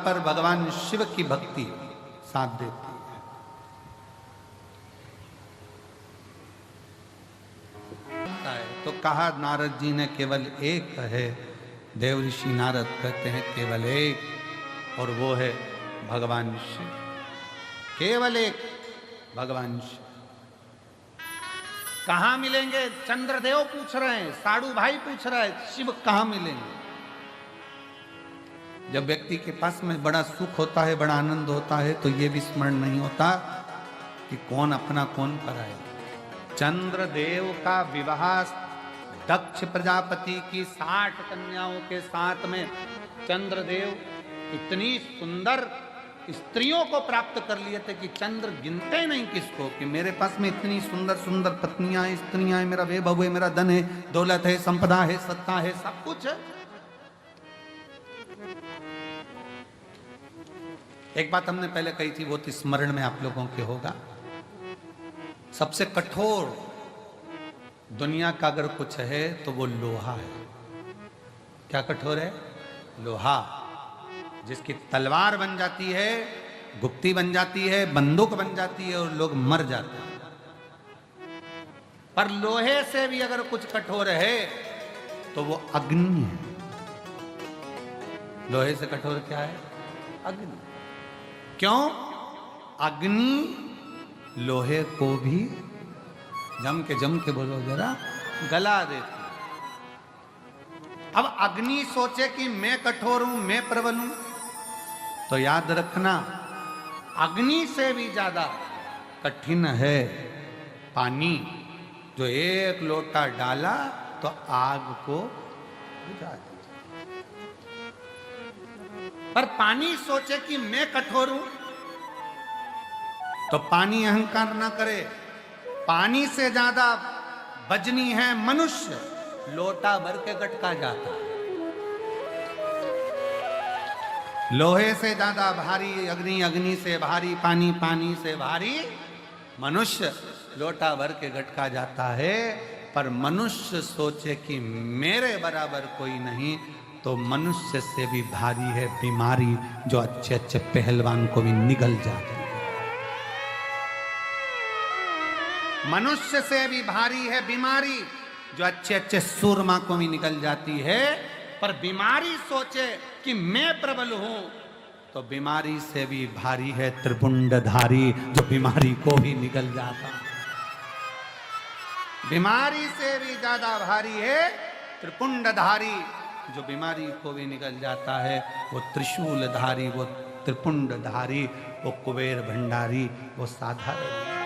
पर भगवान शिव की भक्ति साथ देती है। तो कहा नारद जी ने केवल एक है, देव ऋषि नारद कहते हैं केवल एक, और वो है भगवान शिव। केवल एक भगवान शिव। कहां मिलेंगे? चंद्रदेव पूछ रहे हैं, साड़ू भाई पूछ रहा है, शिव कहां मिलेंगे? जब व्यक्ति के पास में बड़ा सुख होता है, बड़ा आनंद होता है, तो ये भी स्मरण नहीं होता कि कौन अपना कौन पराया। चंद्रदेव का विवाह दक्ष प्रजापति की 60 कन्याओं के साथ में चंद्रदेव इतनी सुंदर स्त्रियों को प्राप्त कर लिए थे कि चंद्र गिनते नहीं किसको, कि मेरे पास में इतनी सुंदर सुंदर पत्नियां हैं, स्त्रियां हैं, मेरा वैभव है, मेरा धन है, दौलत है, संपदा है, सत्ता है, सब कुछ है। एक बात हमने पहले कही थी, वो तो स्मरण में आप लोगों के होगा। सबसे कठोर दुनिया का अगर कुछ है तो वो लोहा है। क्या कठोर है? लोहा, जिसकी तलवार बन जाती है, गुप्ती बन जाती है, बंदूक बन जाती है और लोग मर जाते हैं। पर लोहे से भी अगर कुछ कठोर है तो वो अग्नि है। लोहे से कठोर क्या है? अग्नि। क्यों? अग्नि लोहे को भी जम के बोलो जरा, गला देती। अब अग्नि सोचे कि मैं कठोर हूं, मैं प्रबल हूं, तो याद रखना अग्नि से भी ज्यादा कठिन है पानी। जो एक लोटा डाला तो आग को बुझा दिया। पर पानी सोचे कि मैं कठोर हूं, तो पानी अहंकार ना करे। पानी से ज्यादा वजनी है मनुष्य, लोटा भर के गटका जाता है। लोहे से ज्यादा भारी अग्नि, अग्नि से भारी पानी, पानी से भारी मनुष्य, लोटा भर के गटका जाता है। पर मनुष्य सोचे कि मेरे बराबर कोई नहीं, तो मनुष्य से भी भारी है बीमारी, जो अच्छे अच्छे पहलवान को भी निगल जाती है। मनुष्य से भी भारी है बीमारी, जो अच्छे अच्छे सूरमा को भी निकल जाती है। पर बीमारी सोचे कि मैं प्रबल हूं, तो बीमारी से भी भारी है त्रिपुंडधारी, जो बीमारी को भी निगल जाता है। बीमारी से भी ज्यादा भारी है त्रिपुंडधारी, जो बीमारी को भी निकल जाता है। वो त्रिशूलधारी, वो त्रिपुंडधारी, वो कुबेर भंडारी, वो साधारण।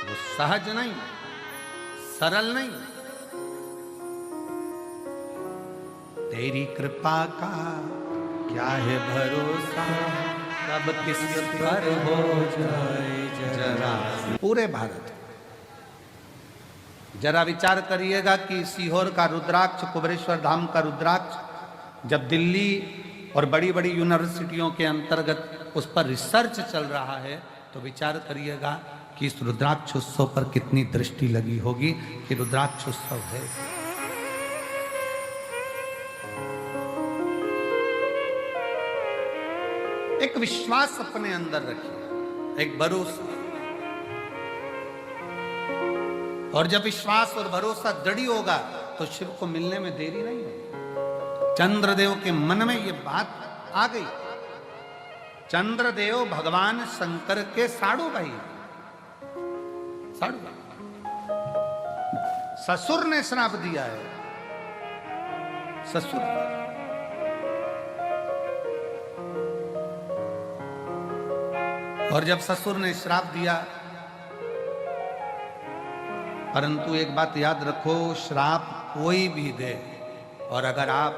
वो सहज नहीं, सरल नहीं। तेरी कृपा का क्या है भरोसा, कब किस पर हो जाए जरा। पूरे भारत जरा विचार करिएगा कि सीहोर का रुद्राक्ष, कुबेरेश्वर धाम का रुद्राक्ष, जब दिल्ली और बड़ी बड़ी यूनिवर्सिटियों के अंतर्गत उस पर रिसर्च चल रहा है, तो विचार करिएगा कि इस रुद्राक्ष उत्सव पर कितनी दृष्टि लगी होगी कि रुद्राक्ष उत्सव है। एक विश्वास अपने अंदर रखिए, एक भरोसा। और जब विश्वास और भरोसा दृढ़ होगा तो शिव को मिलने में देरी नहीं होगी। चंद्रदेव के मन में ये बात आ गई। चंद्रदेव भगवान शंकर के साड़ू भाई, साड़ू भाई। ससुर ने श्राप दिया है, ससुर। और जब ससुर ने श्राप दिया, परंतु एक बात याद रखो, श्राप कोई भी दे, और अगर आप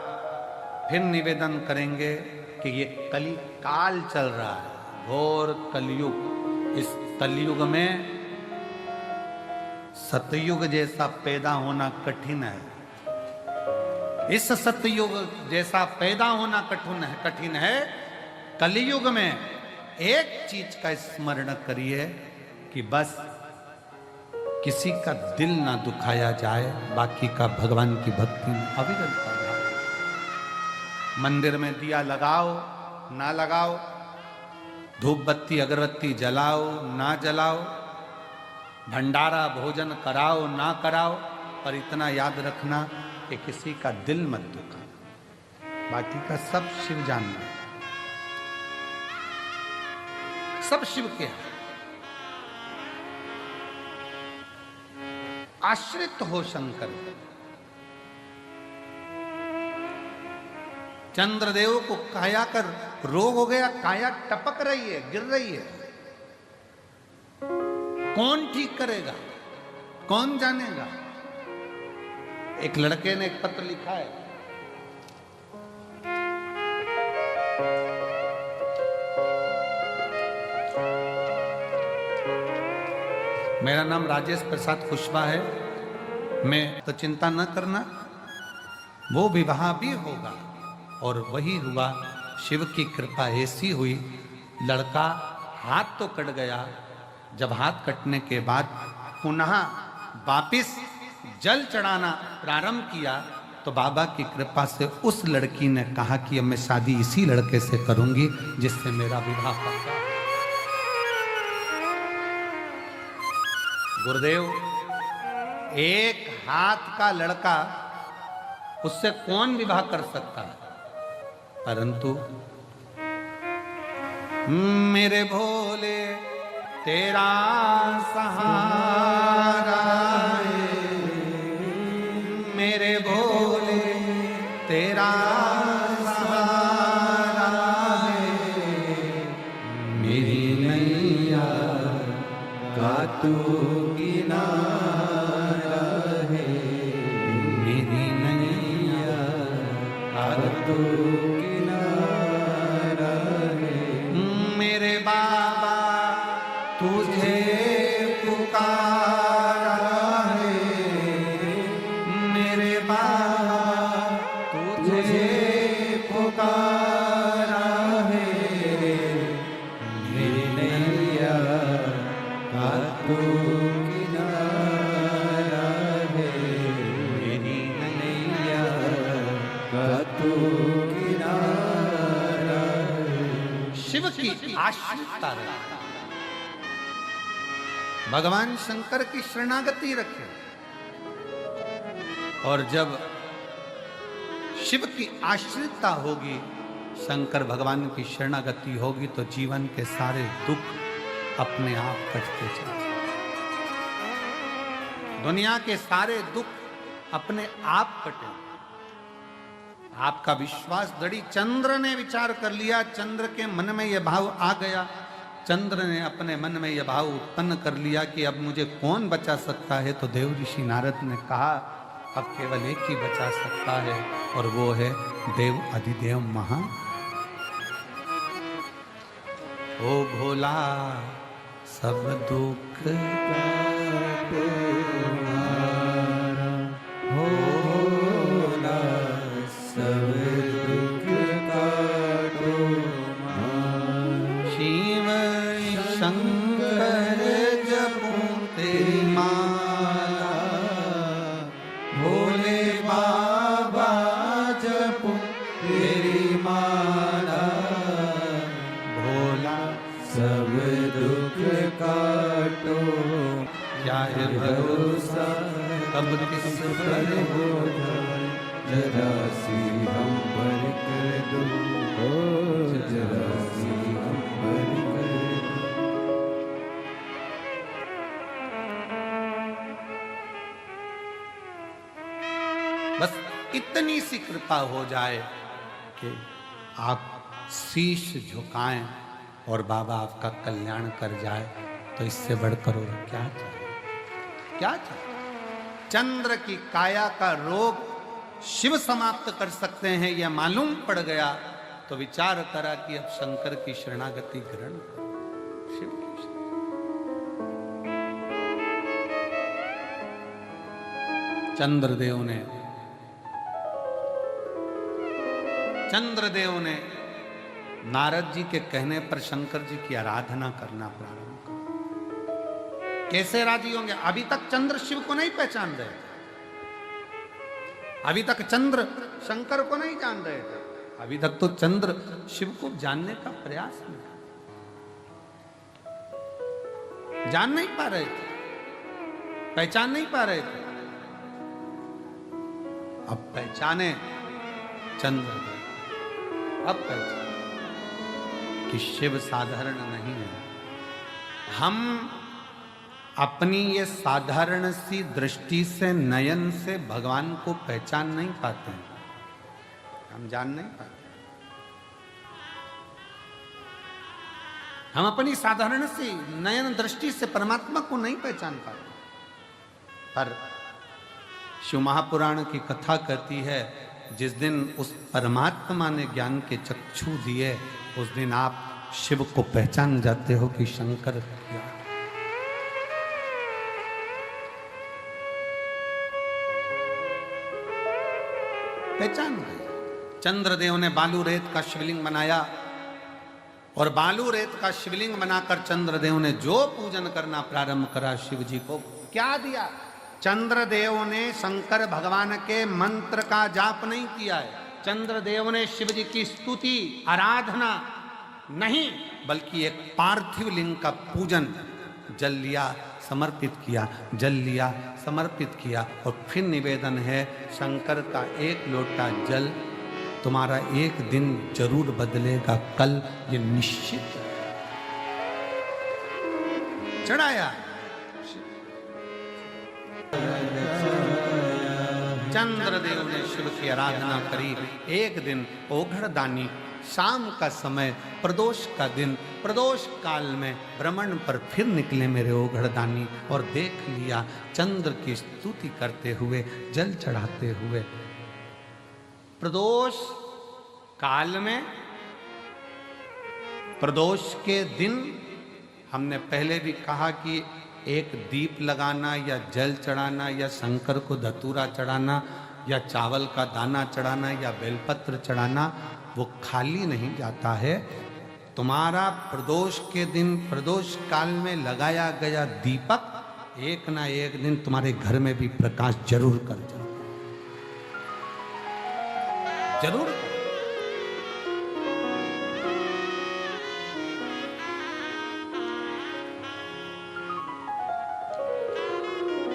फिर निवेदन करेंगे कि ये कली काल चल रहा है, घोर कलयुग, इस कलयुग में सतयुग जैसा पैदा होना कठिन है। इस सतयुग जैसा पैदा होना कठिन है। कलयुग में एक चीज का स्मरण करिए कि बस किसी का दिल ना दुखाया जाए, बाकी का भगवान की भक्ति में अविरल भाव। मंदिर में दिया लगाओ ना लगाओ, धूप बत्ती अगरबत्ती जलाओ ना जलाओ, भंडारा भोजन कराओ ना कराओ, पर इतना याद रखना कि किसी का दिल मत दुखा, बाकी का सब शिव जानना, सब शिव के हैं। आश्रित हो शंकर। चंद्रदेव को काया कर रोग हो गया, काया टपक रही है, गिर रही है। कौन ठीक करेगा, कौन जानेगा? एक लड़के ने एक पत्र लिखा है, मेरा नाम राजेश प्रसाद कुशवाहा है, मैं तो चिंता न करना, वो विवाह भी होगा। और वही हुआ, शिव की कृपा ऐसी हुई, लड़का हाथ तो कट गया, जब हाथ कटने के बाद पुनः वापिस जल चढ़ाना प्रारंभ किया तो बाबा की कृपा से उस लड़की ने कहा कि अब मैं शादी इसी लड़के से करूंगी जिससे मेरा विवाह पक्का। गुरुदेव, एक हाथ का लड़का, उससे कौन विवाह कर सकता है? परंतु मेरे भोले तेरा सहारा है, मेरे भोले तेरा सहारा है, मेरी नैया का तू किनारा है, मेरी नैया का तू किनारा है, मेरे बाबा तुझे पुकारा है, मेरे बाबा तुझे पुकारा है, मेरी नैया का तू किनारा है, मेरी नैया का तू किनारा है। शिव की आश्रितता रहे, भगवान शंकर की शरणागति रखे, और जब शिव की आश्रितता होगी, शंकर भगवान की शरणागति होगी, तो जीवन के सारे दुख अपने आप कटते चले, दुनिया के सारे दुख अपने आप कटे। आपका विश्वास दृढ़। चंद्र ने विचार कर लिया, चंद्र के मन में यह भाव आ गया, चंद्र ने अपने मन में यह भाव उत्पन्न कर लिया कि अब मुझे कौन बचा सकता है। तो देव ऋषि नारद ने कहा अब केवल एक ही बचा सकता है, और वो है देव अधिदेव महा। ओ भोला सब दुख काटो मारा, भोला सब दुख काटो मारा, शिव शंकर जपूं तेरी माला, भोले बाबा जपूं तेरी माला, भोला सब दुख काटो। क्या है भरोसा कब किस पर हो जाए, जरा सी हम पर कर दो, जरा सी हम पर कर दो। बस इतनी सी कृपा हो जाए कि आप शीश झुकाएं और बाबा आपका कल्याण कर जाए, तो इससे बढ़कर और क्या चाहिए, क्या चाहिए? चंद्र की काया का रोग शिव समाप्त कर सकते हैं, यह मालूम पड़ गया तो विचार करा कि अब शंकर की शरणागति ग्रहण करो, शिव की चंद्रदेव ने नारद जी के कहने पर शंकर जी की आराधना करना प्रारंभ कर। कैसे राजी होंगे? अभी तक चंद्र शिव को नहीं पहचान रहे थे, अभी तक चंद्र शंकर को नहीं जान रहे थे, अभी तक तो चंद्र शिव को जानने का प्रयास नहीं, जान नहीं पा रहे थे, पहचान नहीं पा रहे थे। अब पहचाने चंद्र, अब पहचाने कि शिव साधारण नहीं है। हम अपनी ये साधारण सी दृष्टि से, नयन से भगवान को पहचान नहीं पाते हैं, हम जान नहीं पाते। हम अपनी साधारण सी नयन दृष्टि से परमात्मा को नहीं पहचान पाते। पर शिव महापुराण की कथा कहती है, जिस दिन उस परमात्मा ने ज्ञान के चक्षु दिए, उस दिन आप शिव को पहचान जाते हो कि शंकर क्या। पहचान गए। चंद्रदेव ने बालू रेत का शिवलिंग बनाया, और बालू रेत का शिवलिंग बनाकर चंद्रदेव ने जो पूजन करना प्रारंभ करा, शिव जी को क्या दिया? चंद्रदेव ने शंकर भगवान के मंत्र का जाप नहीं किया है, चंद्रदेव ने शिव जी की स्तुति आराधना नहीं, बल्कि एक पार्थिव लिंग का पूजन, जल लिया समर्पित किया, जल लिया समर्पित किया, और फिर निवेदन है शंकर का एक लोटा जल तुम्हारा एक दिन जरूर बदलेगा, कल ये निश्चित चढ़ाया। चंद्रदेव ने शिव की आराधना करी। एक दिन ओघड़दानी, शाम का समय, प्रदोष का दिन, प्रदोष काल में भ्रमण पर फिर निकले मेरे ओघड़दानी, और देख लिया चंद्र की स्तुति करते हुए, जल चढ़ाते हुए। प्रदोष काल में, प्रदोष के दिन, हमने पहले भी कहा कि एक दीप लगाना या जल चढ़ाना या शंकर को धतूरा चढ़ाना या चावल का दाना चढ़ाना या बेलपत्र चढ़ाना, वो खाली नहीं जाता है। तुम्हारा प्रदोष के दिन, प्रदोष काल में लगाया गया दीपक एक ना एक दिन तुम्हारे घर में भी प्रकाश जरूर कर जाए, जरूर।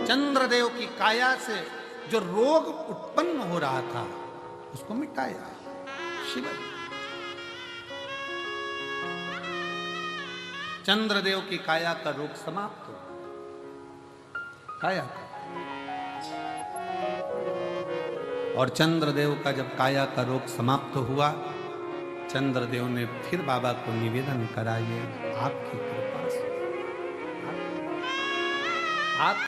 चंद्रदेव की काया से जो रोग उत्पन्न हो रहा था, उसको मिटाया शिव। चंद्रदेव की काया का रोग समाप्त हो, काया का। और चंद्रदेव का जब काया का रोग समाप्त हुआ, चंद्रदेव ने फिर बाबा को निवेदन करा, ये आपकी कृपा से, आप